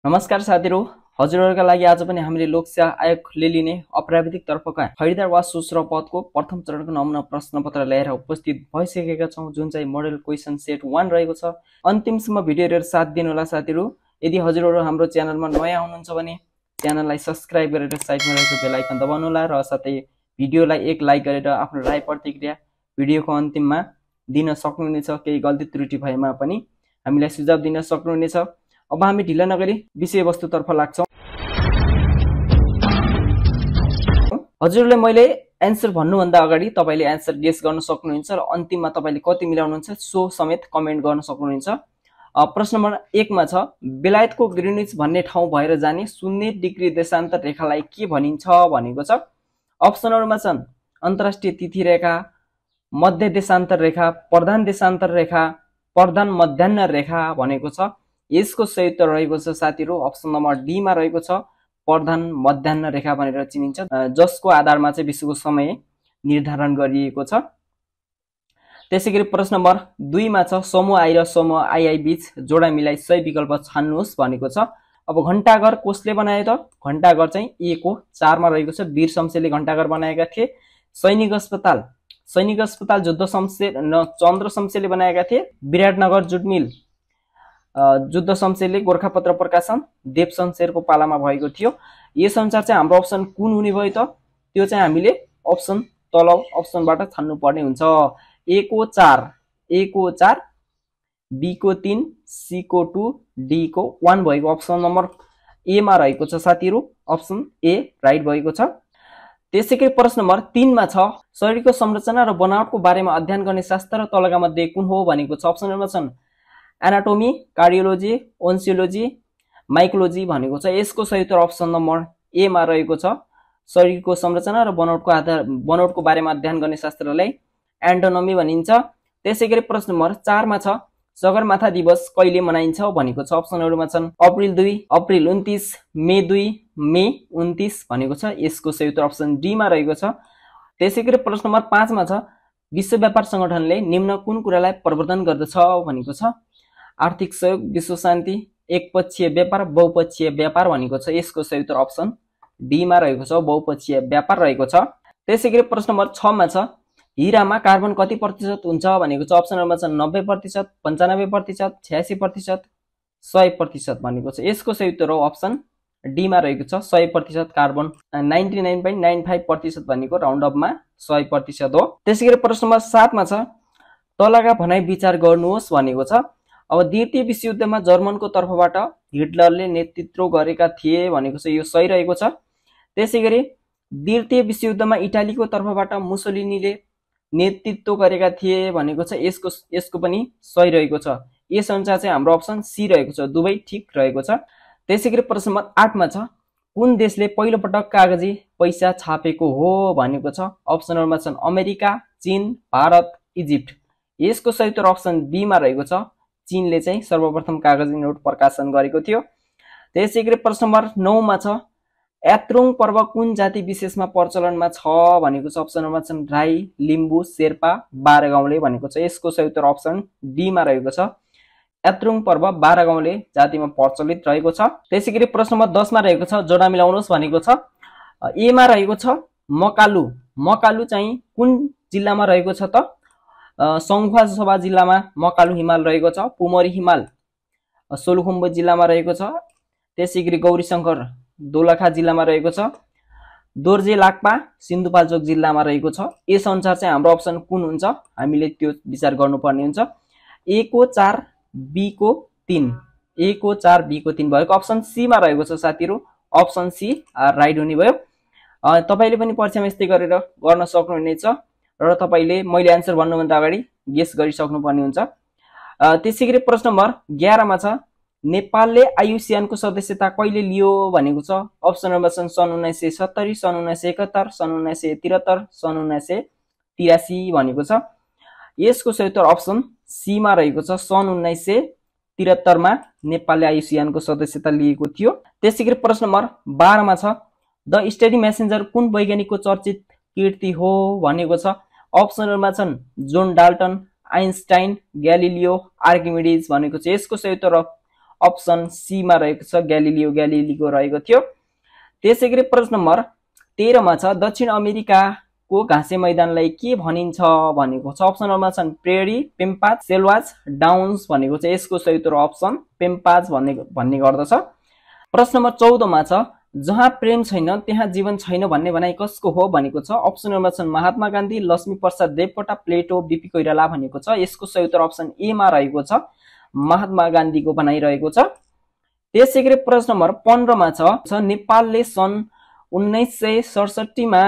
नमस्कार साथीहरु, हजुरहरुका लागि आज पनि हामीले लोकसेवा आयोगले लिने अप्राविधिक तर्फका खरिदार वा सुश्र पदको प्रथम चरणको नमुना प्रश्नपत्र ल्याएर उपस्थित भइसकेका छौं, जुन चाहिँ मोडल क्वेशन सेट 1 रहेको छ। अन्तिमसम्म भिडियो हेरेर साथ दिनु होला साथीहरु। यदि हजुरहरु हाम्रो च्यानलमा नयाँ हुनुहुन्छ भने च्यानललाई सब्स्क्राइब गरेर साइडमा रहेको बेल आइकन दबाउनु होला र साथै भिडियोलाई एक लाइक गरेर आफ्नो राय प्रतिक्रिया भिडियोको अन्तिममा दिन सक्नुहुनेछ। केही गल्ती त्रुटि भएमा पनि हामीलाई सुझाव दिन सक्नुहुनेछ। अब हामी ढिला नगरी विषयवस्तुतर्फ लाग्छौं। हजुरले मैले एन्सर भन्नुभन्दा अगाडि तपाईले एन्सर गेस गर्न सक्नुहुन्छ र अन्तिममा तपाईले कति मिलाउनुहुन्छ सो समेत कमेन्ट गर्न सक्नुहुन्छ। प्रश्न नम्बर 1 मा छ, बेलायतको ग्रिनिच भन्ने ठाउँ भएर जाने 0 डिग्री देशान्तर रेखालाई के भनिन्छ भनेको छ। अप्सनहरुमा छन् अन्तर्राष्ट्रिय तिथि रेखा, मध्य देशान्तर रेखा, प्रधान देशान्तर रेखा, प्रधान मध्याह्न रेखा भनेको छ। यसको सही उत्तर रहेको छ साथीहरु अप्सन नम्बर डी मा रहेको छ, प्रधान मध्याह्न रेखा भनेर चिनिन्छ, जसको आधारमा चाहिँ विश्वको समय निर्धारण गरिएको छ। त्यसैगरी प्रश्न नम्बर 2 मा छ, समूह आई र समूह आई बीच जोडा मिलाई सही विकल्प छान्नुहोस् भनेको छ। अब घण्टाघर कसले बनायो त? घण्टाघर चाहिँ ए को 4 मा रहेको छ। वीर शमशेरले घण्टाघर बनाएका थिए। सैनिक अस्पताल जुद्ध शमशेर चन्द्र शमशेरले बनाएका थिए। विराटनगर जुट मिल जुद्ध शमशेरले, गोरखापत्र प्रकाशन देव शमशेरको पालामा भएको थियो। यस अनुसार चाहिँ हाम्रो अप्सन कुन हुने भयो त? त्यो चाहिँ हामीले अप्सन तल अप्सनबाट छान्नु पर्ने हुन्छ। ए को 4, बी को 3, सी को 2, डी को 1 भएको अप्सन नम्बर ए मा रहेको छ साथीहरु। अप्सन ए राइट भएको छ। त्यसैगरी प्रश्न नम्बर 3 मा छ, शरीरको संरचना र बनावटको बारेमा अध्ययन गर्ने शास्त्र तलका मध्ये कुन हो भनेको छ। अप्सनहरुमा छन् एनाटोमी, कार्डियोलोजी, ओन्सियोलोजी, माइकोलोजी भनेको छ। यसको सही उत्तर अप्सन नम्बर ए मा रहेको छ। शरीरको संरचना र बनावटको बारेमा अध्ययन गर्ने शास्त्रलाई एन्टोनोमी भनिन्छ। त्यसैगरी प्रश्न नम्बर 4 मा छ, सगरमाथा दिवस कहिले मनाइन्छ भनेको छ। अप्सनहरुमा छन् अप्रिल 2, अप्रिल 29, मे 2, मे 29 भनेको छ। यसको सही उत्तर अप्सन डी मा रहेको छ। त्यसैगरी प्रश्न नम्बर 5 मा छ, विश्व व्यापार संगठनले निम्न कुन कुरालाई प्रवर्तन गर्दछ भनेको छ। आर्थिक सहयोग, विश्व शान्ति, एकपक्षीय व्यापार, बहुपक्षीय व्यापार भनेको छ। यसको सही उत्तर अप्सन डी मा रहेको छ, बहुपक्षीय व्यापार रहेको छ। त्यसैगरी प्रश्न नम्बर 6 मा छ, हीरामा कार्बन कति प्रतिशत हुन्छ भनेको छ। अप्सनहरुमा छन् 90%, 95%, 86%, 100% भनेको छ। यसको सही उत्तर हो अप्सन डी मा रहेको छ, 100% कार्बन। 99.95% भनेको राउन्ड अफमा 100% हो। त्यसैगरी प्रश्न नम्बर 7 मा छ, तलका भनाइ विचार गर्नुहोस् भनेको छ। अब द्वितीय विश्वयुद्धमा जर्मनको तर्फबाट हिटलरले नेतृत्व गरेका थिए भनेको छ। यो सही रहेको छ। त्यसैगरी द्वितीय विश्वयुद्धमा इटालीको तर्फबाट मुसोलिनीले नेतृत्व गरेका थिए भनेको छ। यसको पनि सही रहेको छ। यस अनुसार चाहिँ हाम्रो अप्सन सी रहेको छ, दुवै ठीक रहेको छ। त्यसैगरी प्रश्न नम्बर 8 मा छ, कुन देशले पहिलो पटक कागजी पैसा छापेको हो भनेको छ। अप्सनहरुमा छन् अमेरिका, चीन, भारत, इजिप्ट। यसको सही उत्तर अप्सन बी मा रहेको छ। चीनले चाहिँ सर्वप्रथम कागजी नोट प्रकाशन गरेको थियो। त्यसैगरी प्रश्न नम्बर 9 मा छ, यात्रुङ पर्व कुन जाति विशेषमा प्रचलनमा छ भनेको छ। अप्सनहरुमा छन् राई, लिम्बू, शेर्पा, बारगाउँले भनेको छ। यसको सही उत्तर अप्सन डी मा रहेको छ। यात्रुङ पर्व बारगाउँले जातिमा प्रचलित रहेको छ। त्यसैगरी प्रश्न नम्बर 10 मा रहेको छ, जोडा मिलाउनुहोस् भनेको छ। ए मा रहेको छ मकालु चाहिँ कुन जिल्लामा रहेको छ त? सङ्खुवासभा जिल्लामा मकालु हिमाल रहेको छ। पुमरी हिमाल सोलुखुम्बु जिल्लामा रहेको छ। त्यसैगरी गौरीशंकर दोलखा जिल्लामा रहेको छ। दोर्जे लाक्पा सिन्धुपाल्चोक जिल्लामा रहेको छ। यस अनुसार चाहिँ हाम्रो अप्सन कुन हुन्छ हामीले त्यो विचार गर्नुपर्ने हुन्छ। ए को 4, बी को 3, ए को 4, बी को 3 भएको अप्सन सी मा रहेको छ साथीहरु। अप्सन सी राइट हुने भयो। तपाईले पनि परीक्षामा यस्तै गरेर गर्न सक्नुहुनेछ र तपाईले मैले एन्सर भन्नुभन्दा अगाडि गेस गरिसक्नुपर्ने हुन्छ। त्यसैगरी प्रश्न नम्बर 11 मा छ, नेपालले आयुसियानको सदस्यता कहिले लियो भनेको छ। अप्सनहरुमा छन् सन् 1970, सन् 1971, सन् 1973, सन् 1983 भनेको छ। यसको सही उत्तर अप्सन सी मा रहेको छ। सन् 1973 मा नेपालले आयुसियानको सदस्यता लिएको थियो। त्यसैगरी प्रश्न नम्बर 12 मा छ, द स्टडी मेसेन्जर कुन वैज्ञानिकको चर्चित कृति हो भनेको छ। अप्सनहरुमा छन् John Dalton, Einstein, Galileo, Archimedes भनेको छ। यसको सही उत्तर अप्सन सी मा रहेको छ ग्यालिलियो ग्यालिलीको रहेको थियो। त्यसैगरी प्रश्न नम्बर 13 मा छ दक्षिण अमेरिकाको घाँसे मैदानलाई के भनिन्छ भनेको छ। अप्सनहरुमा छन् प्रेरी, पेम्पाज, सेल्वाज, डाउन्स भनेको छ। यसको सही उत्तर अप्सन पेम्पाज भन्ने गर्दछ। प्रश्न नम्बर 14 मा छ जहाँ प्रेम छैन त्यहाँ जीवन छैन भन्ने भनाइ कसको हो भनेको छ। अप्सनहरुमा छन् महात्मा गान्धी, लक्ष्मी प्रसाद देवकोटा, प्लेटो, बीपी कोइराला भनेको छ। यसको सही उत्तर अप्सन ए मा रहेको छ महात्मा गान्धीको भनाइ रहेको छ। त्यसैगरी प्रश्न नम्बर 15 मा छ नेपालले सन् 1967 मा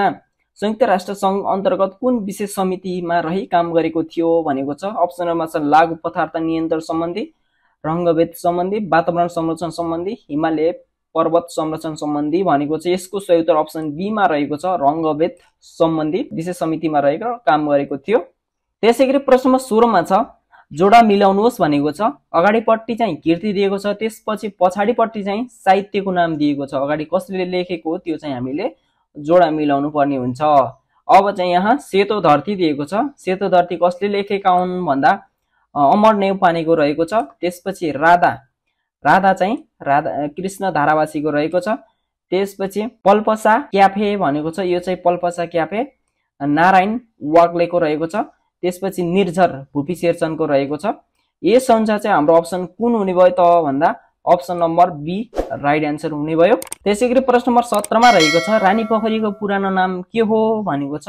संयुक्त राष्ट्र संघ अन्तर्गत कुन विशेष समितिमा रही काम गरेको थियो भनेको छ। अप्सनहरुमा छन् लागु पदार्थ नियन्त्रण सम्बन्धी, रङ्गभेद सम्बन्धी, वातावरण संरक्षण सम्बन्धी, हिमालय पर्वत संरक्षण सम्बन्धी भनेको छ। यसको सही उत्तर अप्सन बी मा रहेको छ रङ्गभेद सम्बन्धी विशेष समितिमा रहेको काम गरेको थियो। त्यसैगरी प्रश्न नम्बर 16 मा छ जोडा मिलाउनुहोस् भनेको छ। अगाडिपट्टि चाहिँ कृति दिएको छ, त्यसपछि पछाडिपट्टि चाहिँ साहित्यको नाम दिएको छ। अगाडि कसले लेखेको हो त्यो चाहिँ हामीले जोडा मिलाउनु पर्ने हुन्छ। अब चाहिँ यहाँ सेतो धरती दिएको छ। सेतो धरती कसले लेखेका हुन् भन्दा अमर नेउपानेको रहेको छ। त्यसपछि राधा चाहिँ राधा कृष्ण धारावासीको रहेको छ। त्यसपछि पल्पसा क्याफे भनेको छ, यो चाहिँ पल्पसा क्याफे नारायण वाग्लेको रहेको छ। त्यसपछि निर्झर भूपी शेरचनको रहेको छ। यस अनुसार चाहिँ हाम्रो अप्सन कुन हुने भयो त भन्दा option number B right answer हुने भयो। त्यसैगरी प्रश्न नम्बर 17 मा रहेको छ रानी पोखरीको पुरानो नाम के हो भनेको छ।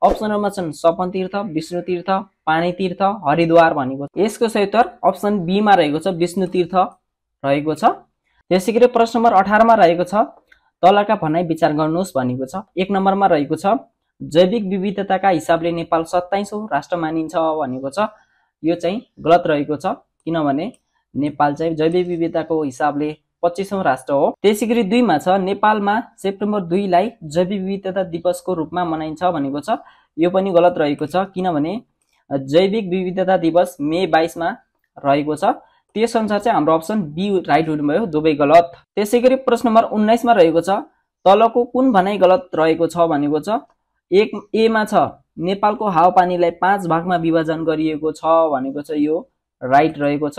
अप्सनहरुमा छन् सपन तीर्थ, विष्णु तीर्थ, पानी तीर्थ, हरिद्वार भनेको छ। यसको सही उत्तर अप्सन बी मा रहेको छ विष्णु तीर्थ रहेको छ। त्यसैगरी प्रश्न नम्बर 18 मा रहेको छ तलका भनाइ विचार गर्नुहोस् भनेको छ। 1 नम्बरमा रहेको छ जैविक विविधताका हिसाबले नेपाल 27औं राष्ट्र मानिन्छ भनेको छ। यो चाहिँ गलत रहेको छ किनभने नेपाल चाहिँ जैविक विविधताको हिसाबले 25औं राष्ट्र हो। त्यसैगरी 2 मा छ नेपालमा सेप्टेम्बर 2 लाई जैविक विविधता दिवसको रूपमा मनाइन्छ भनेको छ। यो पनि गलत रहेको छ किनभने जैविक विविधता दिवस मे 22 मा रहेको छ। त्यसअनुसार चाहिँ हाम्रो अप्सन बी राइट हुने भयो, दुवै गलत। त्यसैगरी प्रश्न नम्बर 19 मा रहेको छ तलको कुन भनाइ गलत रहेको छ भनेको छ। 1 ए मा छ नेपालको हावापानीलाई 5 भागमा विभाजन गरिएको छ भनेको छ। यो राइट रहेको छ,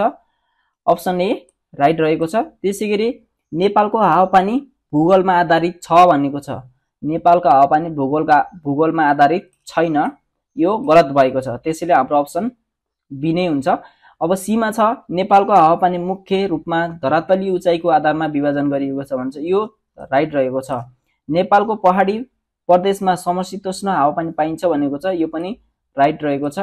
अप्सन ए राइट रहेको छ। त्यसैगरी नेपालको हावापानी भूगोलमा आधारित छ भनेको छ। नेपालको हावापानी भूगोलमा आधारित छैन, यो गलत भएको छ। त्यसैले हाम्रो अप्सन बी नै हुन्छ। अब सी मा छ नेपालको हावापानी मुख्य रूपमा धरातलीय उचाइको आधारमा विभाजन गरिएको छ भन्छ। यो राइट रहेको छ। नेपालको पहाडी प्रदेशमा समशीतोष्ण हावापानी पाइन्छ भनेको छ। यो पनि राइट रहेको छ।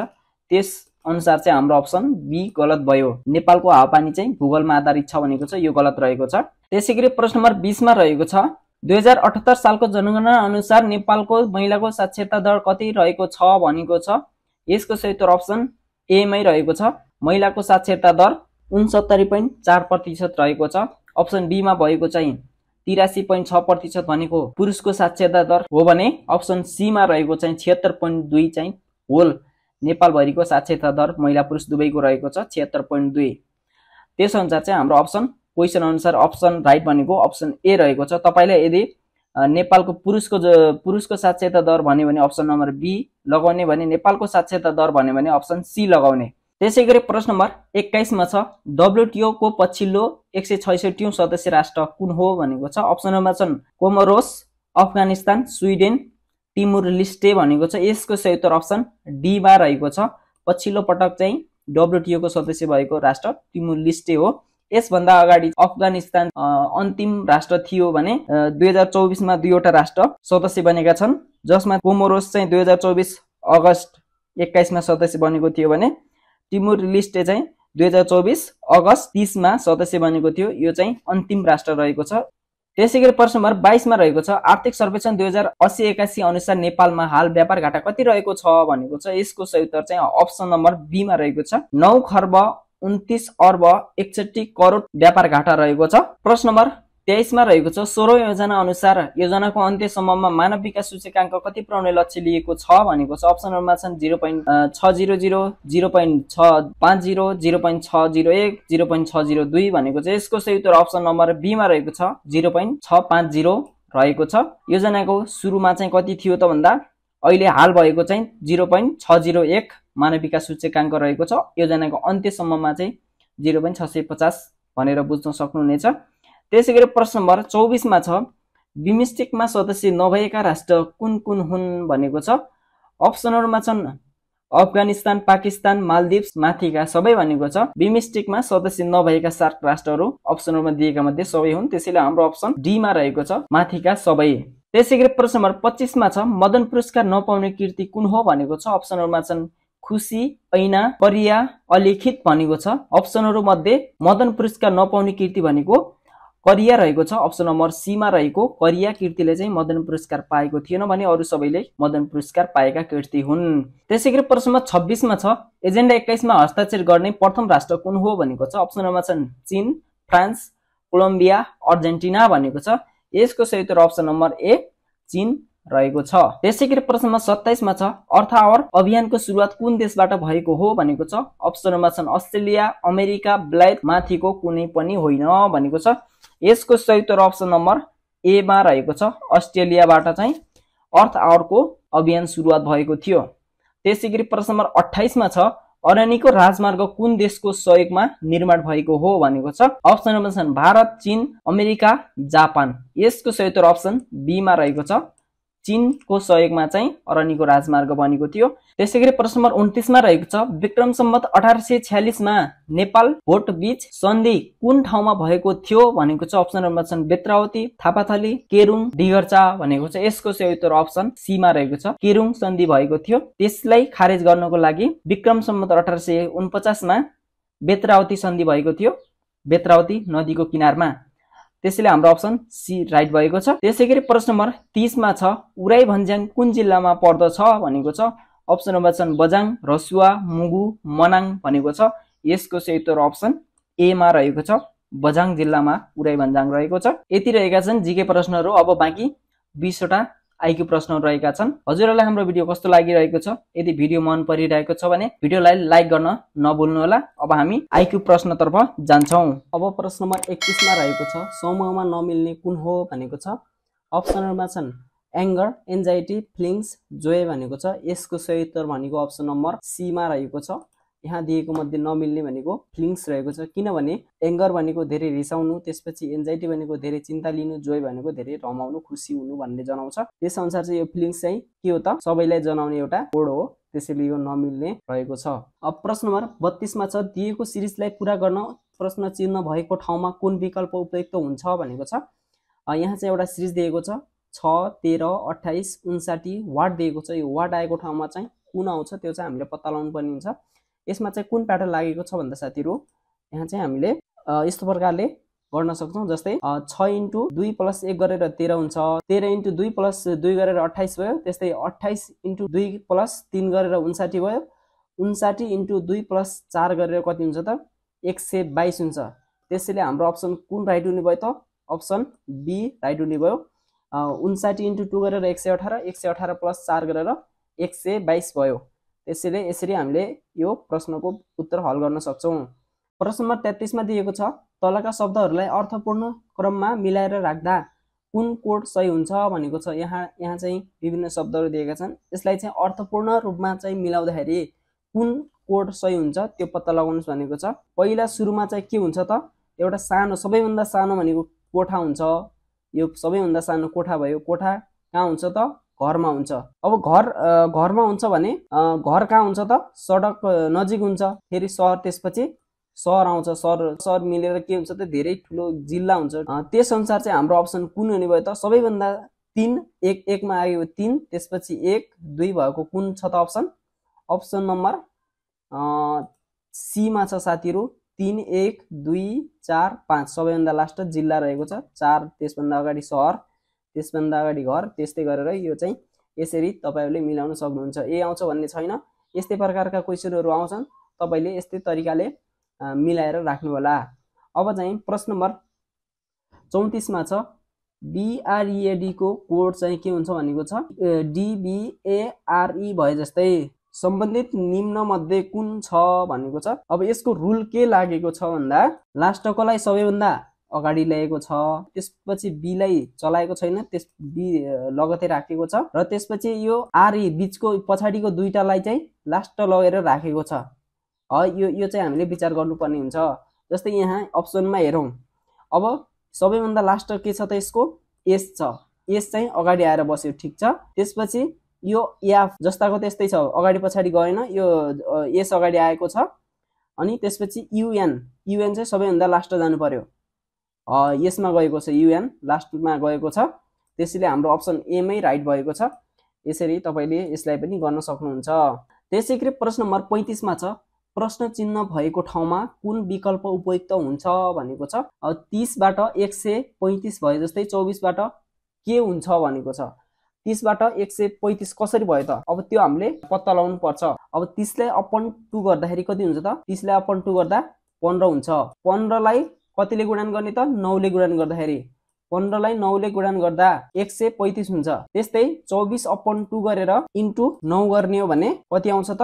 त्यस अनुसार चाहिँ हाम्रो अप्सन बी गलत भयो। नेपालको हावापानी चाहिँ भूगोलमा आधारित छ भनेको छ, यो गलत रहेको छ। त्यसैगरी प्रश्न नम्बर 20 मा रहेको छ 2078 सालको जनगणना अनुसार नेपालको महिलाको साक्षरता दर कति रहेको छ भनेको छ। यसको सही उत्तर अप्सन ए मै रहेको छ। महिलाको साक्षरता दर 69.4% रहेको छ। अप्सन बी मा भएको चाहिँ 83.6% भनेको पुरुषको साक्षरता दर हो भने अप्सन सी मा रहेको चाहिँ 76.2 चाहिँ होल नेपालभरिको साक्षरता दर महिला पुरुष दुवैको रहेको छ 76.2। त्यस अनुसार चाहिँ हाम्रो अप्सन क्वेशन अनुसार अप्सन राइट भनेको अप्सन ए रहेको छ। तपाईले यदि नेपालको पुरुषको साक्षरता दर भन्यो भने अप्सन नम्बर बी लगाउने भने नेपालको साक्षरता दर भन्यो भने अप्सन सी लगाउने। त्यसैगरी प्रश्न नम्बर 21 मा छ डब्ल्युटीओ को पछिल्लो 166औं सदस्य राष्ट्र कुन हो भनेको छ। अप्सनहरुमा छन् कोमोरोस, अफगानिस्तान, स्विडेन, तिमुर लिस्टे भनेको छ। यसको सही उत्तर अप्सन डी मा रहेको छ। पछिल्लो पटक चाहिँ डब्ल्युटीओ को सदस्य भएको राष्ट्र तिमुर लिस्टे हो। यसभन्दा अगाडि अफगानिस्तान अन्तिम राष्ट्र थियो भने 2024 मा दुईवटा राष्ट्र सदस्य बनेका छन्, जसमा कोमोरोस चाहिँ 2024 अगस्त 21 मा सदस्य बनेको थियो भने तिमुर लिस्टे चाहिँ 2024 अगस्त 30 मा सदस्य बनेको थियो। यो चाहिँ अन्तिम राष्ट्र रहेको छ। त्यसैगरी प्रश्न नम्बर 22 मा रहेको छ आर्थिक सर्वेक्षण 2080-81 अनुसार नेपालमा हाल व्यापार घाटा कति रहेको छ भनेको छ। यसको सही उत्तर चाहिँ अप्सन नम्बर बी मा रहेको छ। 9 खर्ब 29 अर्ब 61 करोड व्यापार घाटा रहेको छ। प्रश्न नम्बर 23 मा रहेको छ 16औं योजना अनुसार योजनाको अन्त्यसम्ममा मानव विकास सूचकाङ्क कति पुर्याउने लक्ष्य लिएको छ भनेको छ। अप्सनहरुमा छन् 0.600, 0.650, 0.601, 0.602 भनेको छ। यसको सही उत्तर अप्सन नम्बर बी मा रहेको छ 0.650 रहेको छ। योजनाको सुरुमा चाहिँ कति थियो त भन्दा अहिले हाल भएको चाहिँ 0.601 मानव विकास सूचकाङ्क रहेको छ। योजनाको अन्त्यसम्ममा चाहिँ 0.650 भनेर बुझ्न सक्नुहुनेछ। त्यसैगरी प्रश्न नम्बर 24 मा छ बिमस्टेकमा सदस्य नभएका राष्ट्र कुन कुन हुन् भनेको छ। अप्सनहरुमा छन् अफगानिस्तान, पाकिस्तान, मालदिभ्स, माथिका सबै भनेको छ। बिमस्टेकमा सदस्य नभएका सार्क राष्ट्रहरू अप्सनहरुमा दिएका मध्ये सबै हुन्, त्यसैले हाम्रो अप्सन डी मा रहेको छ माथिका सबै। त्यसैगरी प्रश्न नम्बर 25 मा छ मदन पुरस्कार नपाउने कृति कुन हो भनेको छ। अप्सनहरुमा छन् खुसी, ऐना, परिया, अलिखित भनेको छ। अप्सनहरु मध्ये मदन पुरस्कार नपाउने कृति भनेको करिया रहेको छ। अप्सन नम्बर सी मा रहेको करिया कृतिले चाहिँ मदन पुरस्कार पाएको थिएन भने अरु सबैले मदन पुरस्कार पाएका कृति हुन्। त्यसैगरी प्रश्न नम्बर 26 मा छ एजेन्डा 21 मा हस्ताक्षर गर्ने प्रथम राष्ट्र कुन हो भनेको छ। अप्सनहरुमा छन् चीन, फ्रान्स, कोलम्बिया, अर्जेन्टिना भनेको छ। यसको सही उत्तर अप्सन नम्बर ए चीन रहेको छ। त्यसैगरी प्रश्न नम्बर 27 मा छ अर्थ आवर अभियानको सुरुवात कुन देशबाट भएको हो भनेको छ। अप्सनहरुमा छन् अस्ट्रेलिया, अमेरिका, बेलायत, माथिको कुनै पनि होइन भनेको छ। यसको सही उत्तर अप्सन नम्बर ए मा रहेको छ। अस्ट्रेलियाबाट चाहिँ अर्थ आवरको अभियान सुरुवात भएको थियो। त्यसैगरी प्रश्न नम्बर 28 मा छ अरनिको राजमार्ग कुन देशको सहयोगमा निर्माण भएको हो भनेको छ। अप्सनहरुमा छन् भारत, चीन, अमेरिका, जापान। यसको सही उत्तर अप्सन बी मा रहेको छ। चीनको सहयोगमा चाहिँ अरनिको राजमार्ग बनेको थियो। त्यसैगरी प्रश्न नम्बर 29 मा रहेको छ विक्रम सम्वत 1846 मा नेपाल भोट बीच सन्धि कुन ठाउँमा भएको थियो भनेको छ। अप्सनहरुमा छन् बेत्रावती, थापाथली, केरुङ, डिगरचा भनेको छ। यसको सही उत्तर अप्सन सी मा रहेको छ। केरुङ सन्धि भएको थियो, त्यसलाई खारेज गर्नको लागि विक्रम सम्वत 1849 मा बेत्रावती सन्धि भएको थियो, बेत्रावती नदीको किनारमा। त्यसैले हाम्रो अप्सन सी राइट भएको छ। त्यसैगरी प्रश्न नम्बर 30 मा छ उराई भन्ज्याङ कुन जिल्लामा पर्दछ भनेको छ। अप्सनहरुमा छन् बझाङ, रसुवा, मुगु, मनाङ भनेको छ। यसको सही उत्तर अप्सन ए मा रहेको छ। बझाङ जिल्लामा उराई भन्ज्याङ रहेको छ। यति रहेका छन् जीके प्रश्नहरू। अब बाँकी 20 वटा आइक्यू प्रश्नहरू रहेका छन्। हजुरहरूलाई हाम्रो भिडियो कस्तो लागिरहेको छ? यदि भिडियो मन परिरहेको छ भने भिडियोलाई लाइक गर्न नभुल्नु होला। अब हामी आइक्यू प्रश्नतर्फ जान्छौँ। अब प्रश्न नम्बर 21 मा रहेको छ समूहमा नमिल्ने कुन हो भनेको छ। अप्सनहरुमा छन् एङ्गर, एन्जाइटी, फिलिङ्स, जोय भनेको छ। यसको सही उत्तर भनेको अप्सन नम्बर सी मा रहेको छ। यहाँ दिएको मध्ये नमिल्ने भनेको फिलिङ्स रहेको छ, किनभने एङ्गर भनेको धेरै रिसाउनु, त्यसपछि एन्जाइटी भनेको धेरै चिन्ता लिनु, जोय भनेको धेरै रमाउनु, खुसी हुनु भन्ने जनाउँछ। त्यसअनुसार चाहिँ यो फिलिङ्स चाहिँ के हो त सबैलाई जनाउने एउटा कोड हो, त्यसैले यो नमिल्ने रहेको छ। अब प्रश्न नम्बर 32 मा छ दिएको सिरिजलाई पूरा गर्न प्रश्न चिन्ह भएको ठाउँमा कुन विकल्प उपयुक्त हुन्छ भनेको छ। यहाँ चाहिँ एउटा सिरिज दिएको छ 6, 13, 28, 59 वाट दिएको छ। यो वाट आएको ठाउँमा चाहिँ कुन आउँछ त्यो चाहिँ हामीले पत्ता लगाउनु पर्ने हुन्छ। यसमा चाहिँ कुन प्याटर्न लागेको छ भन्दा साथीहरु यहाँ चाहिँ हामीले यस्तो प्रकारले गर्न सक्छौं। जस्तै 6 × 2 + 1 गरेर 13 हुन्छ, 13 × 2 + 2 गरेर 28 भयो, त्यस्तै 28 × 2 + 3 गरेर 59 भयो, 59 × 2 + 4 गरेर कति हुन्छ त 122 हुन्छ। त्यसैले हाम्रो अप्सन कुन राइट हुने भयो त अप्सन बी राइट हुने भयो। 59 × 2 गरेर 118, 118 + 4 गरेर 122 भयो। त्यसैले यसरी हामीले यो प्रश्नको उत्तर हल गर्न सक्छौं। प्रश्न नम्बर 33 मा दिएको छ तलका शब्दहरूलाई अर्थपूर्ण क्रममा मिलाएर राख्दा कुन कोड सही हुन्छ भनेको छ। यहाँ चाहिँ विभिन्न शब्दहरू दिएका छन्। यसलाई चाहिँ अर्थपूर्ण रूपमा चाहिँ मिलाउँदाखेरि कुन कोड सही हुन्छ त्यो पत्ता लगाउनुस् भनेको छ। पहिला सुरुमा चाहिँ के हुन्छ त एउटा सानो सबैभन्दा सानो भनेको कोठा हुन्छ। यो सबैभन्दा सानो कोठा भयो। कोठा कहाँ हुन्छ त घरमा हुन्छ। अब घरमा हुन्छ भने घर कहाँ हुन्छ त सडक नजिक हुन्छ। फेरि शहर, त्यसपछि शहर आउँछ। शहर मिलेर के हुन्छ त धेरै ठुलो जिल्ला हुन्छ। त्यस अनुसार चाहिँ हाम्रो अप्सन कुन हुने भयो त सबैभन्दा 3 1 मा आयो 3, त्यसपछि 1 2 भएको कुन छ त अप्सन नम्बर सी मा छ साथीहरु। 3 1 2 4 5 सबैभन्दा लास्ट जिल्ला रहेको छ। 4 त्यसभन्दा अगाडि शहर, त्यसभन्दा अगाडि घर, त्यस्तै गरेर यो चाहिँ यसरी तपाईहरुले मिलाउन सक्नुहुन्छ। ए आउँछ भन्ने छैन। यस्तै प्रकारका क्वेशनहरु आउँछन्, तपाईले यस्तै तरिकाले मिलाएर राख्नु होला। अब चाहिँ प्रश्न नम्बर 34 मा छ BREAD को कोड चाहिँ के हुन्छ भनेको छ। DBARE भए जस्तै सम्बन्धित निम्न मध्ये कुन छ भनेको छ। अब यसको रुल के लागेको छ भन्दा लास्टकोलाई सबैभन्दा अगाडि ल्याएको छ, त्यसपछि बी लाई चलाएको छैन, त्यस बी लगतै राखेको छ, र त्यसपछि यो आरई बीचको पछाडीको दुईटालाई चाहिँ लास्ट लगेर राखेको छ। यो चाहिँ हामीले विचार गर्नुपर्ने हुन्छ। जस्तै यहाँ अप्सनमा हेरौँ, अब सबैभन्दा लास्ट के छ त यसको एस छ, एस चाहिँ अगाडि आएर बस्यो, ठिक छ। त्यसपछि यो एफ जस्ताको त्यस्तै छ, अगाडि पछाडि गएन, यो एस अगाडि आएको छ। अनि त्यसपछि युएन, युएन चाहिँ सबैभन्दा लास्ट जानु पर्यो, यसमा गएको छ, युएन लास्टमा गएको छ, त्यसैले हाम्रो अप्सन एमै राइट भएको छ। यसरी तपाईले यसलाई पनि गर्न सक्नुहुन्छ। त्यसैगरी प्रश्न नम्बर 35 मा छ प्रश्न चिन्ह भएको ठाउँमा कुन विकल्प उपयुक्त हुन्छ भनेको छ। अब 30 बाट 135 भयो जस्तै 24 बाट के हुन्छ भनेको छ। 30 बाट 135 कसरी भयो त? अब त्यो हामीले पत्ता लगाउनु पर्छ। अब 30 लाई अपन 2 गर्दाखेरि कति हुन्छ त? 30 लाई अपन 2 गर्दा 15 हुन्छ। 15 लाई कतिले गुणन गर्ने त? 9 ले गुणन गर्दाखेरि 15 लाई 9 ले गुणन गर्दा 135 हुन्छ। त्यस्तै 24 अपन 2 गरेर इन्टु 9 गर्ने हो भने कति आउँछ त?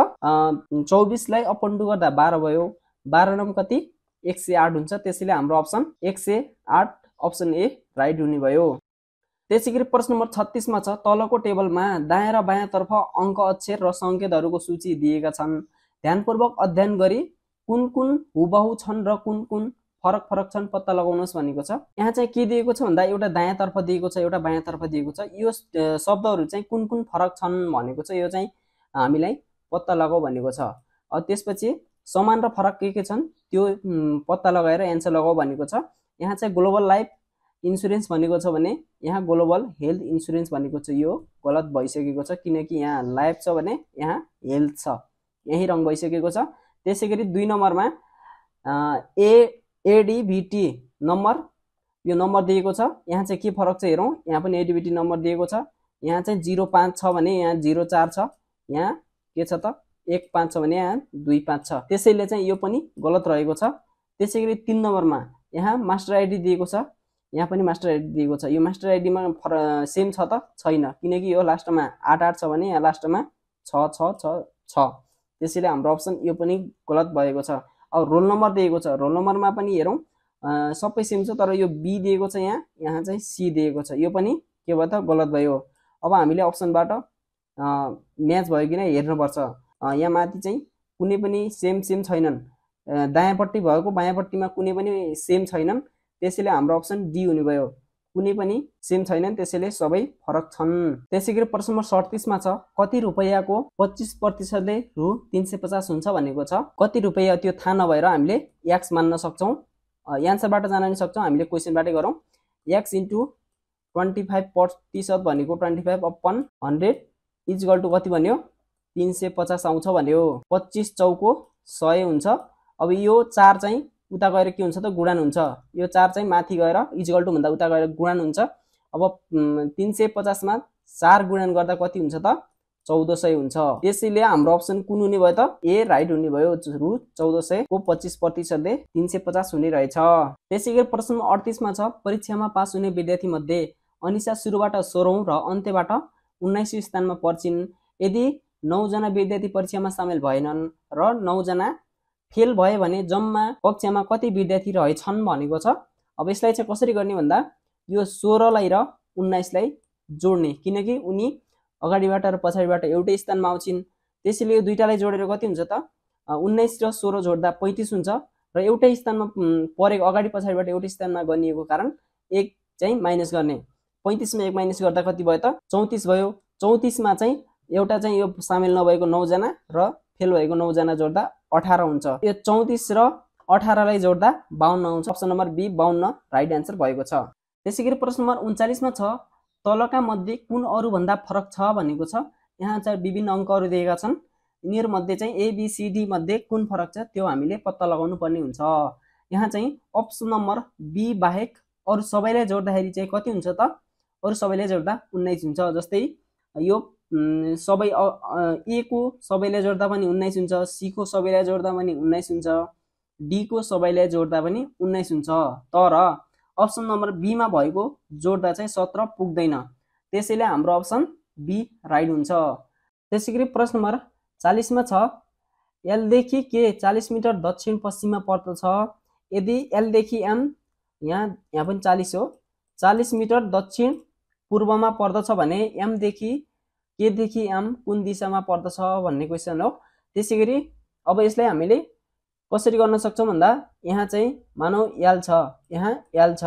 24 लाई अपन 2 गर्दा 12 भयो। 12 नम कति? 108 हुन्छ। त्यसैले हाम्रो अप्सन 108 अप्सन ए राइट हुने भयो। त्यसैगरी प्रश्न नम्बर 36 मा छ तलको टेबलमा दायाँ र बायाँ तर्फ अङ्क, अक्षर र संकेतहरूको सूची दिएका छन्। ध्यानपूर्वक अध्ययन गरी कुन कुन हुबहु छन् र कुन कुन फरक फरक छन् पत्ता लगाउनुहोस् भनेको छ। यहाँ चाहिँ के दिएको छ भन्दा एउटा दायाँ तर्फ दिएको छ, एउटा बायाँ तर्फ दिएको छ। यो शब्दहरू चाहिँ कुन कुन फरक छन् भनेको छ, यो चाहिँ हामीलाई पत्ता लगाऊ भनेको छ। त्यसपछि समान र फरक के छन् त्यो पत्ता लगाएर एन्सर लगाऊ भनेको छ। यहाँ चाहिँ ग्लोबल लाइफ इन्सुरेन्स भनेको छ भने यहाँ ग्लोबल हेल्थ इन्सुरेन्स भनेको छ, यो गलत भइसकेको छ किनकि यहाँ लाइफ छ भने यहाँ हेल्थ छ, यही रङ भइसकेको छ। त्यसैगरी 2 नम्बरमा एडीबीटी नम्बर, यो नम्बर दिएको छ। यहाँ चाहिँ के फरक छ हेरौँ, यहाँ पनि एडीबीटी नम्बर दिएको छ। यहाँ चाहिँ 05 छ भने यहाँ 04 छ, यहाँ के छ त 15 छ भने यहाँ 25 छ, त्यसैले चाहिँ यो पनि गलत रहेको छ। त्यसैगरी 3 नम्बरमा यहाँ मास्टर आइडी दिएको छ, यहाँ पनि मास्टर आइडी दिएको छ। यो मास्टर आइडीमा सेम छ त? छैन, किनकि यो लास्टमा 88 छ भने यहाँ लास्टमा 6 छ, त्यसैले हाम्रो अप्सन यो पनि गलत भएको छ। अब रोल नम्बर दिएको छ, रोल नम्बरमा पनि हेरौँ सबै सेम छ, तर यो बी दिएको छ, यहाँ चाहिँ सी दिएको छ, यो पनि के भयो त? गलत भयो। अब हामीले अप्सनबाट म्याच भयो कि नै हेर्नुपर्छ। यहाँ माथि चाहिँ कुनै पनि सेम छैनन्, दायाँपट्टि भएको बायाँपट्टिमा कुनै पनि सेम छैनन्, त्यसैले हाम्रो अप्सन डी हुने भयो। कुनै पनि सेम छैनन्, त्यसैले सबै फरक छन्। त्यसैगरी प्रश्न नम्बर 37 मा छ कति रुपैयाँको 25% ले रु 350 हुन्छ भनेको छ। कति रुपैयाँ त्यो थाहा नभएर हामीले एक्स मान्न सक्छौँ, एन्सरबाट जान नि सक्छौँ, हामीले क्वेसनबाटै गरौँ। एक्स इन्टु 25% भनेको 25 अपन 100 इक्वल टु कति भन्यो? 350 आउँछ भन्यो। 25 चौको 100 हुन्छ। अब यो 4 चाहिँ उता गएर के हुन्छ त? गुणन हुन्छ। यो 4 चाहिँ माथि गएर इक्वल टु भन्दा उता गएर गुणन हुन्छ। अब 350 मा 4 गुणन गर्दा कति हुन्छ त? 1400 हुन्छ। त्यसैले हाम्रो अप्सन कुन हुने भयो त? ए राइट हुने भयो। रु 1400 को 25% ले 350 हुने रहेछ। त्यसैगरी प्रश्न 38 मा छ परीक्षामा पास हुने विद्यार्थी मध्ये अनिशा सुरुबाट 16औं र अन्त्यबाट 19औं स्थानमा पर्छिन्। यदि 9 जना विद्यार्थी परीक्षामा सामेल भएनन् र 9 जना फेल भए भने जम्मा कक्षामा कति विद्यार्थी रहेछन् भनेको छ। अब यसलाई चाहिँ कसरी गर्ने भन्दा यो 16 लाई र 19 लाई जोड्ने, किनकि उनी अगाडिबाट र पछाडिबाट एउटै स्थानमा आउँछिन्। त्यसैले यो दुईटालाई जोडेर कति हुन्छ त? 19 र 16 जोड्दा 35 हुन्छ र एउटै स्थानमा परेको अगाडि पछाडिबाट एउटै स्थानमा गनिएको कारण 1 चाहिँ माइनस गर्ने। 35 मा 1 माइनस गर्दा कति भयो त? 34 भयो। 34 मा चाहिँ एउटा चाहिँ यो सामेल नभएको 9 जना र फेल भएको 9 जना जोड्दा 18 हुन्छ। यो 34 र 18 लाई जोड्दा 52 आउँछ। Option number B 52 right answer भएको छ। त्यसैगरी प्रश्न नम्बर 39 मा छ तलका मध्ये कुन अरु भन्दा फरक छ भनेको छ। यहाँ चाहिँ विभिन्न अङ्कहरू दिएका छन्, यिनीहरू मध्ये चाहिँ ए बी सी डी मध्ये कुन फरक छ त्यो हामीले पत्ता लगाउनु पर्ने हुन्छ। यहाँ चाहिँ अप्सन नम्बर बी बाहेक अरु सबैलाई जोड्दाखेरि चाहिँ कति हुन्छ त? अरु सबैलाई जोड्दा 19 हुन्छ। जस्तै यो सबै ए को सबैलाई जोड्दा पनि 19 हुन्छ, सी को सबैलाई जोड्दा पनि 19 हुन्छ, डी को सबैलाई जोड्दा पनि 19 हुन्छ। तर अप्सन नम्बर बी मा भएको जोड्दा चाहिँ 17 पुग्दैन। त्यसैले हाम्रो अप्सन बी राइट हुन्छ। त्यसैगरी प्रश्न नम्बर 40 मा छ एल देखि के 40 मिटर दक्षिण पश्चिममा पर्दछ। यदि एल देखि एम यहाँ पनि 40 हो, 40 मिटर दक्षिण पूर्वमा पर्दछ भने एम देखि के देखि एम कुन दिशामा पर्दछ भन्ने क्वेसन हो। त्यसैगरी अब यसलाई हामीले कसरी गर्न सक्छौँ भन्दा यहाँ चाहिँ मानौ एल छ, यहाँ एल छ,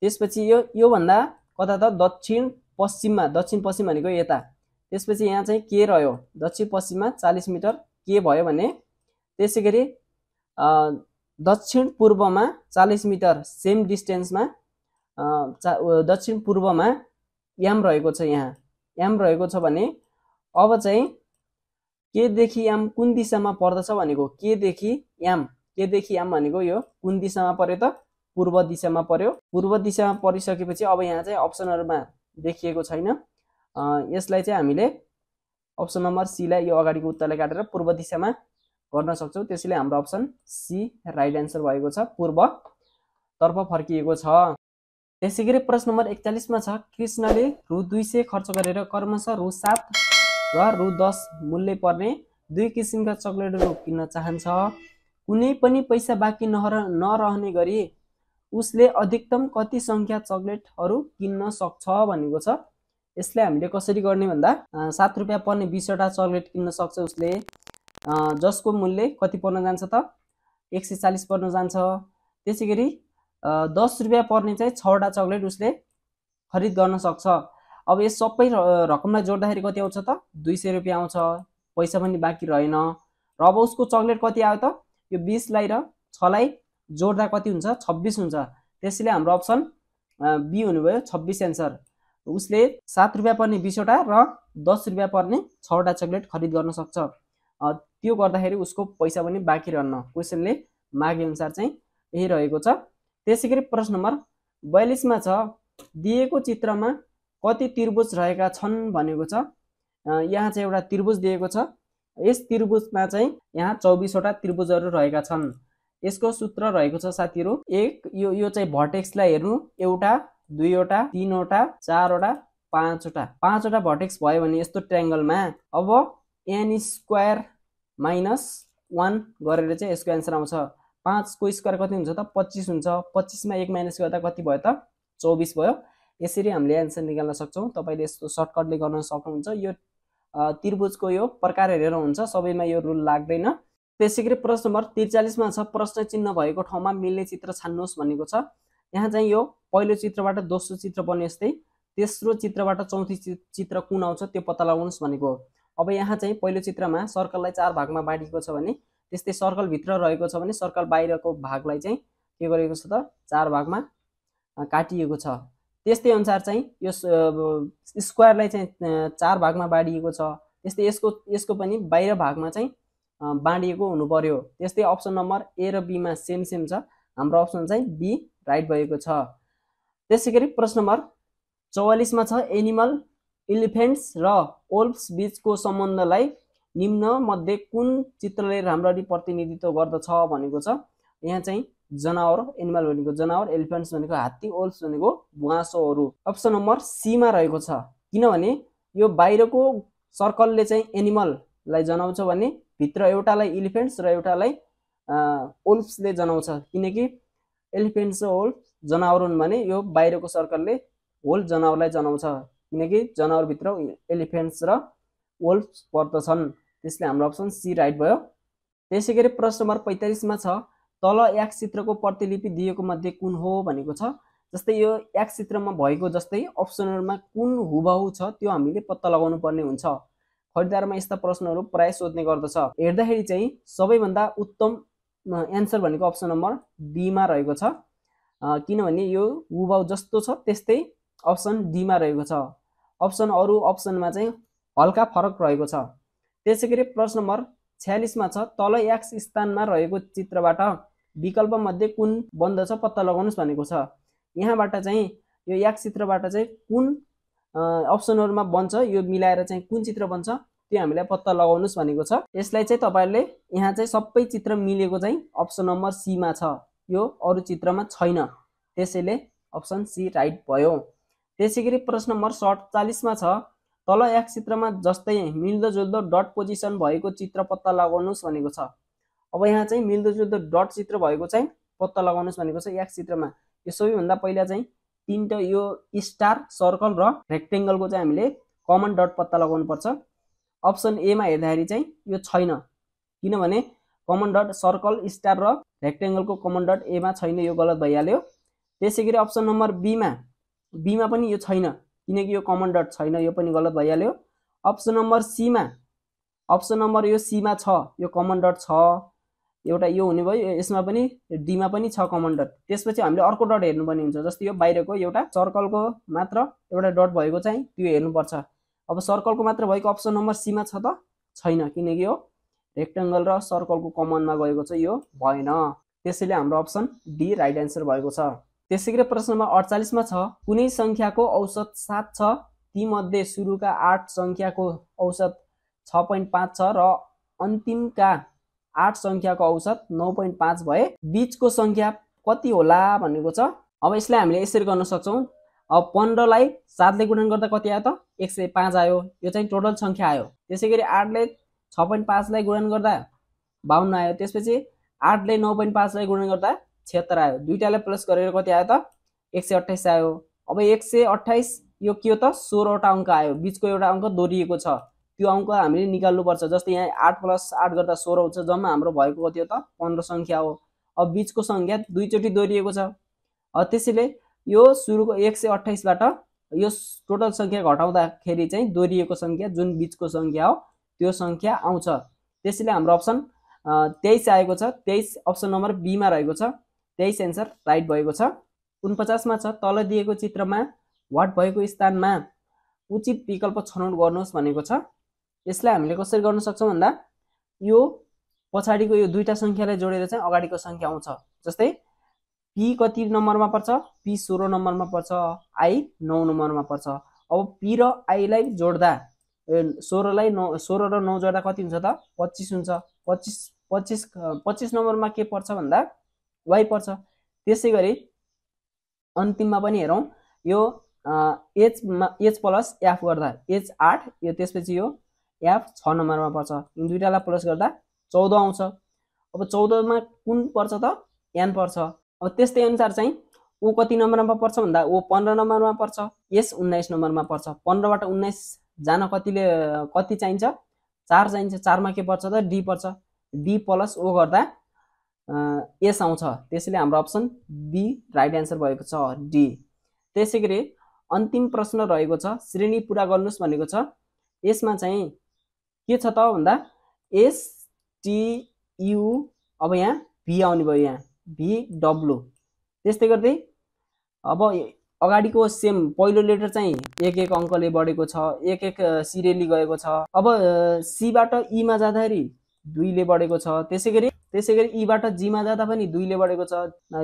त्यसपछि यो भन्दा कता त दक्षिण पश्चिममा, दक्षिण पश्चिम भनेको यता, त्यसपछि यहाँ चाहिँ के रह्यो, दक्षिण पश्चिममा 40 मिटर के भयो भने त्यसैगरी दक्षिण पूर्वमा 40 मिटर सेम डिस्टेन्समा दक्षिण पूर्वमा एम रहेको छ, यहाँ एम रहेको छ भने अब चाहिँ के देखि एम कुन दिशामा पर्दछ भनेको के देखि एम भनेको यो कुन दिशामा पर्यो त पूर्व दिशामा पर्यो। पूर्व दिशामा परिसकेपछि अब यहाँ चाहिँ अप्सनहरुमा देखिएको छैन, यसलाई चाहिँ हामीले अप्सन नम्बर सी लाई यो अगाडिको उत्तरलाई काटेर पूर्व दिशामा गर्न सक्छौं, त्यसैले हाम्रो अप्सन सी राइट आन्सर भएको छ, पूर्व तर्फ फर्किएको छ। त्यसैगरी प्रश्न नम्बर 41 मा छ कृष्णले रु 200 खर्च गरेर क्रमशः रु 7 र रु 10 मूल्य पर्ने दुई किसिमका चकलेटहरू किन्न चाहन्छ, कुनै पनि पैसा बाँकी नरहने गरी उसले अधिकतम कति संख्या चकलेटहरू किन्न सक्छ भनेको छ। यसलाई हामीले कसरी गर्ने भन्दा 7 रुपैयाँ पर्ने 20 वटा चकलेट किन्न सक्छ उसले, जसको मूल्य कति पर्न जान्छ त 140 पर्न जान्छ। त्यसैगरी 10 रुपैयाँ पर्ने चाहिँ 6 वटा चकलेट उसले खरिद गर्न सक्छ। अब यस सबै रकमलाई जोड्दाखेरि कति आउँछ त 200 रुपैयाँ आउँछ, पैसा पनि बाँकी रहेन र अब उसको चकलेट कति आयो त यो 20 लाई र 6 लाई जोड्दा कति हुन्छ 26 हुन्छ, त्यसैले हाम्रो अप्सन बी हुनुभयो 26 आन्सर। उसले 7 रुपैयाँ पर्ने 20 वटा र 10 रुपैयाँ पर्ने 6 वटा चकलेट खरिद गर्न सक्छ, त्यो गर्दाखेरि उसको पैसा पनि बाँकी रहन्न, क्वेशनले मागे अनुसार चाहिँ यही रहेको छ। त्यसैगरी प्रश्न नम्बर 42 मा छ दिएको चित्रमा कति त्रिभुज रहेका छन् भनेको छ। यहाँ चाहिँ एउटा त्रिभुज दिएको छ, यस त्रिभुजमा चाहिँ यहाँ 24 वटा त्रिभुजहरू रहेका छन्। यसको सूत्र रहेको छ साथीहरु, एक यो चाहिँ भर्टेक्सलाई हेर्नु, एउटा, दुईवटा, तीनवटा, चारवटा, पाँचवटा, 5 वटा भर्टेक्स भयो भने यस्तो ट्रायंगलमा अब n स्क्वायर माइनस 1 गरेर चाहिँ यसको आन्सर आउँछ। 5 को स्क्वायर कति हुन्छ त 25 हुन्छ, 25 मा 1 माइनस गर्दा कति भयो त 24 भयो। यसरी हामीले आन्सर निकाल्न सक्छौं, तपाईले यस्तो सर्टकटले गर्न सक्नुहुन्छ। यो त्रिभुजको यो प्रकार हेरेर हुन्छ, सबैमा यो रुल लाग्दैन। त्यसैगरी प्रश्न नम्बर 43 मा छ प्रश्न चिन्ह भएको ठाउँमा मिल्ने चित्र छान्नुहोस् भनेको छ। यहाँ चाहिँ यो पहिलो चित्रबाट दोस्रो चित्र बन्ने जस्तै तेस्रो चित्रबाट चौथो चित्र कुन आउँछ त्यो पत्ता लगाउनुस् भनेको हो। अब यहाँ चाहिँ पहिलो चित्रमा सर्कललाई 4 भागमा बाँडिएको छ भने त्यस्तै सर्कल भित्र रहेको छ भने सर्कल बाहिरको भागलाई चाहिँ के गरेको छ त 4 भागमा काटिएको छ। त्यस्तै अनुसार चाहिँ यो स्क्वायरलाई चाहिँ 4 भागमा बाँडिएको छ, त्यस्तै यसको पनि बाहिर भागमा चाहिँ बाँडिएको हुनु पर्यो। त्यस्तै अप्सन नम्बर ए र बी मा सेम छ, हाम्रो अप्सन चाहिँ बी राइट भएको छ। त्यसैगरी प्रश्न नम्बर 44 मा छ एनिमल इलिफेन्ट्स र वोल्फ्स बीचको सम्बन्धलाई निम्न मध्ये कुन चित्रले राम्ररी प्रतिनिधित्व गर्दछ भनेको छ। यहाँ चाहिँ जनावर, एनिमल भनेको जनावर, एलिफेन्ट्स भनेको हात्ती, वोल्फ्स भनेको भुवासोहरू। अप्सन नम्बर सी मा रहेको छ, किनभने यो बाहिरको सर्कलले चाहिँ एनिमललाई जनाउँछ भने भित्र एउटालाई इलिफेन्ट्स र एउटालाई वोल्फ्सले जनाउँछ, किनकि एलिफेन्ट्स र वोल्फ जनावर हुन् भने यो बाहिरको सर्कलले वोल्फ जनावरलाई जनाउँछ, किनकि जनावर भित्र एलिफेन्ट्स र वोल्फ्स पर्दछन्, त्यसले हाम्रो अप्सन सी राइट भयो। त्यसैगरी प्रश्न नम्बर 45 मा छ तल एक्स चित्रको प्रतिलिपि दिएको मध्ये कुन हो भनेको छ। जस्तै यो एक्स चित्रमा भएको जस्तै अप्सनहरुमा कुन हुबहु छ त्यो हामीले पत्ता लगाउनु पर्ने हुन्छ। खरिदारमा यस्ता प्रश्नहरू प्राय सोध्ने गर्दछ। हेर्दाखेरि चाहिँ सबैभन्दा उत्तम एन्सर भनेको अप्सन नम्बर डी मा रहेको छ, किनभने यो हुबहु जस्तो छ त्यस्तै अप्सन डी मा रहेको छ। अरु अप्सनमा चाहिँ हल्का फरक रहेको छ। त्यसैगरी प्रश्न नम्बर 46 मा छ तल एक्स स्थानमा रहेको चित्रबाट विकल्प मध्ये कुन बन्दछ पत्ता लगाउनुस् भनेको छ। यहाँबाट चाहिँ यो एक्स चित्रबाट चाहिँ कुन अप्सनहरुमा बन्छ, यो मिलाएर चाहिँ कुन चित्र बन्छ त्यो हामीले पत्ता लगाउनुस् भनेको छ। यसलाई चाहिँ तपाईहरुले यहाँ चाहिँ सबै चित्र मिलेको चाहिँ अप्सन नम्बर सी मा छ, यो अरु चित्रमा छैन, त्यसैले अप्सन सी राइट भयो। त्यसैगरी प्रश्न नम्बर 47 मा छ तल एक्स चित्रमा जस्तै मिल्दोजुल्दो डट पोजिसन भएको चित्र पत्ता लगाउनुस् भनेको छ। अब यहाँ चाहिँ मिल्दोजुल्दो डट चित्र भएको चाहिँ पत्ता लगाउनुस् भनेको छ एक्स चित्रमा। यो सबैभन्दा पहिला चाहिँ तीनटा यो स्टार, सर्कल र रेक्टेंगलको चाहिँ हामीले कमन डट पत्ता लगाउनु पर्छ। अप्सन ए मा हेर्दाखेरि चाहिँ यो छैन, किनभने कमन डट सर्कल स्टार र रेक्टेंगलको कमन डट ए मा छैन, यो गलत भइहाल्यो। त्यसैगरी अप्सन नम्बर बी मा पनि यो छैन किनकि यो कमन डट छैन, यो पनि गलत भइहाल्यो। अप्सन नम्बर सी मा यो सी मा छ, यो कमन डट छ, एउटा यो हुने भयो। यसमा पनि डी मा पनि छ कमन डट। त्यसपछि हामीले अर्को डट हेर्नुपर्ने हुन्छ, जस्तै यो बाहिरको एउटा सर्कलको मात्र एउटा डट भएको चाहिँ त्यो हेर्नुपर्छ। अब सर्कलको मात्र भएको अप्सन नम्बर सी मा छ त छैन किनकि यो रेक्टेंगल र सर्कलको कमनमा गएको छ, यो भएन। त्यसैले हाम्रो अप्सन डी राइट एन्सर भएको छ। त्यसैगरी प्रश्न नम्बर 48 मा छ कुनै संख्याको औसत 7 छ, ती मध्ये सुरुका 8 संख्याको औसत 6.5 छ र अन्तिमका 8 संख्याको औसत 9.5 भए बीचको संख्या कति होला भनेको छ। अब यसलाई हामीले यसरी गर्न सक्छौं। अब 15 लाई 7 ले गुणन गर्दा कति आयो त 105 आयो, यो चाहिँ टोटल संख्या आयो। त्यसैगरी 8 ले 6.5 लाई गुणन गर्दा 52 आयो। त्यसपछि 8 ले 9.5 लाई गुणन गर्दा 76 आयो। दुईटालाई प्लस गरेर कति आयो त 128 आयो। अब 128 यो के हो त 16 वटा अंक आयो, बीचको एउटा अंक दोहोरिएको छ, त्यो अंक हामीले निकाल्नु पर्छ। जस्तै यहाँ 8 + 8 गर्दा 16 हुन्छ, जम्मा हाम्रो भएको कति हो त 15 संख्या हो। अब बीचको संख्या दुई चोटी दोहोरिएको छ, त्यसैले यो सुरुको 128 बाट यो टोटल संख्या घटाउँदाखेरि चाहिँ दोहोरिएको संख्या जुन बीचको संख्या हो त्यो संख्या आउँछ। त्यसैले हाम्रो अप्सन 23 आएको छ। 23 अप्सन नम्बर बी मा रहेको छ। 23 एन्सर राइट भएको छ। 49 मा छ तल दिएको चित्रमा वाट भएको स्थानमा उचित विकल्प छनौट गर्नुहोस् भनेको छ। यसलाई हामीले कसरी गर्न सक्छौं भन्दा यो पछाडीको यो दुईटा संख्यालाई जोडेर चाहिँ अगाडिको संख्या आउँछ। जस्तै पी कति नम्बरमा पर्छ, पी 16 नम्बरमा पर्छ, आई 9 नम्बरमा पर्छ। अब पी र आई लाई जोड्दा 16 र 9 जोड्दा कति हुन्छ त 25 हुन्छ। 25 नम्बरमा के पर्छ भन्दा वाई पर्छ। त्यसैगरी अन्तिममा पनि हेरौं, यो एच प्लस एफ गर्दा एच 8 यो, त्यसपछि यो एफ 6 नम्बरमा पर्छ। यिन दुईटालाई प्लस गर्दा 14 आउँछ। अब 14 मा कुन पर्छ त एन पर्छ। अब त्यस्तै अनुसार चाहिँ ओ कति नम्बरमा पर्छ भन्दा ओ 15 नम्बरमा पर्छ, एस 19 नम्बरमा पर्छ। 15 बाट 19 जान कति चाहिन्छ 4 चाहिन्छ। 4 मा के पर्छ त डी पर्छ। डी प्लस ओ गर्दा एस आउँछ। त्यसैले हाम्रो अप्सन बी राइट एन्सर भएको छ, डी। त्यसैगरी अन्तिम प्रश्न रहेको छ श्रेणी पूरा गर्नुस् भनेको छ। यसमा चाहिँ के छ त भन्दा एस टी यू, अब यहाँ भी आउने भयो, यहाँ भी डब्लु। त्यस्तै गर्दै अब अगाडिको सेम पहिलो लेटर चाहिँ एक एक अंकले बढेको छ, एक एक सिरियली गएको छ। अब सी बाट ई मा जाँदाखेरि 2 ले बढेको छ। त्यसैगरी ई बाट जी मा जाँदा पनि 2 ले बढेको छ।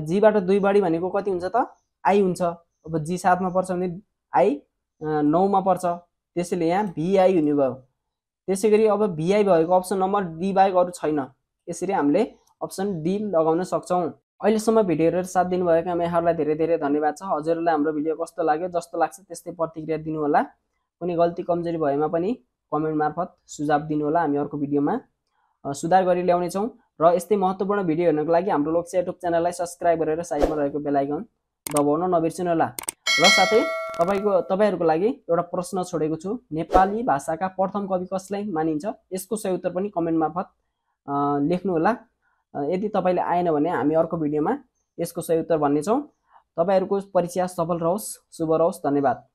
जी बाट 2 बढी भनेको कति हुन्छ त आई हुन्छ। अब जी 7 मा पर्छ भने आई 9 मा पर्छ। त्यसैले यहाँ VI हुने भयो। त्यसैगरी अब VI भएको अप्सन नम्बर डी बाहेक अरु छैन। यसरी हामीले अप्सन डी लगाउन सक्छौं। अहिलेसम्म भिडियो हेरेर साथ दिनुभएका यहाँहरुलाई धेरै धेरै धन्यवाद छ। हजुरहरुलाई हाम्रो भिडियो कस्तो लाग्यो, जस्तो लाग्छ त्यस्तै प्रतिक्रिया दिनु होला। कुनै गल्ती कमजोरी भएमा पनि कमेन्ट मार्फत सुझाव दिनु होला। हामी अर्को भिडियोमा सुधार गरी ल्याउने छौं र यस्तै महत्त्वपूर्ण भिडियो हेर्नको लागि हाम्रो लोक्स युट्युब च्यानललाई सब्स्क्राइब गरेर साइडमा रहेको बेल आइकन दबाउन नबिर्सनु होला। र साथै तपाईहरुको लागि एउटा प्रश्न छोडेको छु। नेपाली भाषाका प्रथम कवि कसलाई मानिन्छ? यसको सही उत्तर पनि कमेन्ट मार्फत लेख्नु होला। यदि तपाईले आएन भने हामी अर्को भिडियोमा यसको सही उत्तर भन्ने छौं। तपाईहरुको परीक्षा सफल रहोस्, शुभ रहोस्। धन्यवाद।